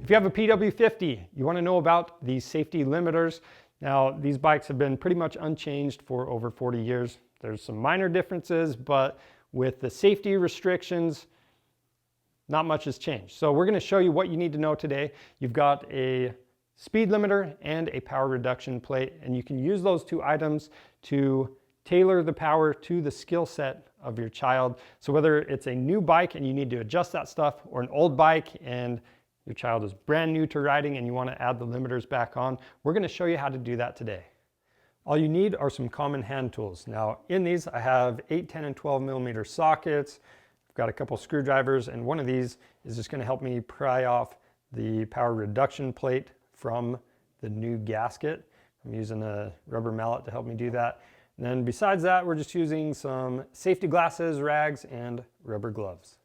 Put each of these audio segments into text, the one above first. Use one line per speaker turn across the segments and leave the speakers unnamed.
If you have a PW50, you want to know about these safety limiters. Now, these bikes have been pretty much unchanged for over 40 years. There's some minor differences, but with the safety restrictions, not much has changed. So we're going to show you what you need to know today. You've got a speed limiter and a power reduction plate, and you can use those two items to tailor the power to the skill set of your child. So whether it's a new bike and you need to adjust that stuff, or an old bike and your child is brand new to riding and you want to add the limiters back on, we're going to show you how to do that today. All you need are some common hand tools. Now in these I have 8, 10, and 12 millimeter sockets. I've got a couple screwdrivers, and one of these is just going to help me pry off the power reduction plate from the new gasket. I'm using a rubber mallet to help me do that. And then besides that, we're just using some safety glasses, rags, and rubber gloves.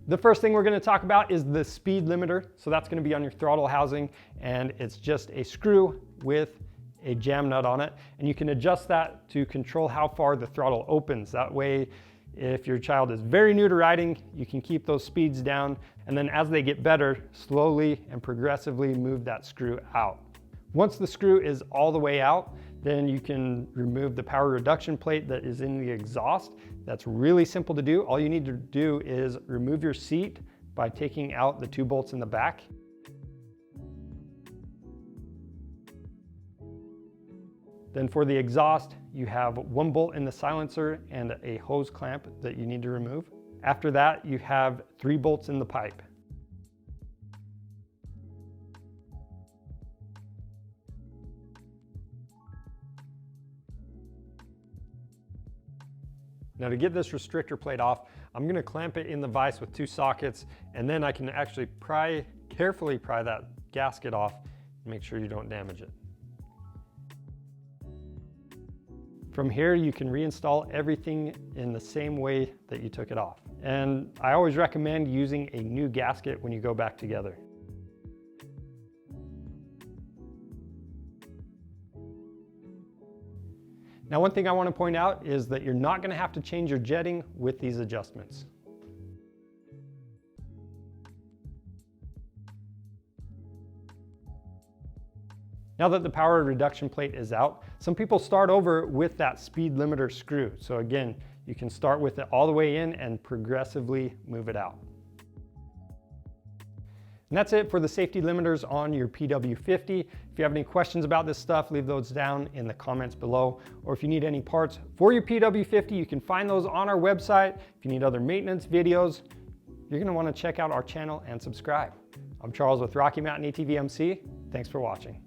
The first thing we're going to talk about is the speed limiter. So that's going to be on your throttle housing, and it's just a screw with a jam nut on it. And you can adjust that to control how far the throttle opens. That way, if your child is very new to riding, you can keep those speeds down. And then as they get better, slowly and progressively move that screw out. Once the screw is all the way out, then you can remove the power reduction plate that is in the exhaust. That's really simple to do. All you need to do is remove your seat by taking out the 2 bolts in the back. Then for the exhaust, you have 1 bolt in the silencer and a hose clamp that you need to remove. After that, you have 3 bolts in the pipe. Now to get this restrictor plate off, I'm going to clamp it in the vise with 2 sockets, and then I can actually carefully pry that gasket off and make sure you don't damage it. From here, you can reinstall everything in the same way that you took it off. And I always recommend using a new gasket when you go back together. Now, one thing I want to point out is that you're not going to have to change your jetting with these adjustments. Now that the power reduction plate is out, some people start over with that speed limiter screw. So again, you can start with it all the way in and progressively move it out. And that's it for the safety limiters on your PW50. If you have any questions about this stuff, leave those down in the comments below. Or if you need any parts for your PW50, you can find those on our website. If you need other maintenance videos, you're going to want to check out our channel and subscribe. I'm Charles with Rocky Mountain ATV MC. Thanks for watching.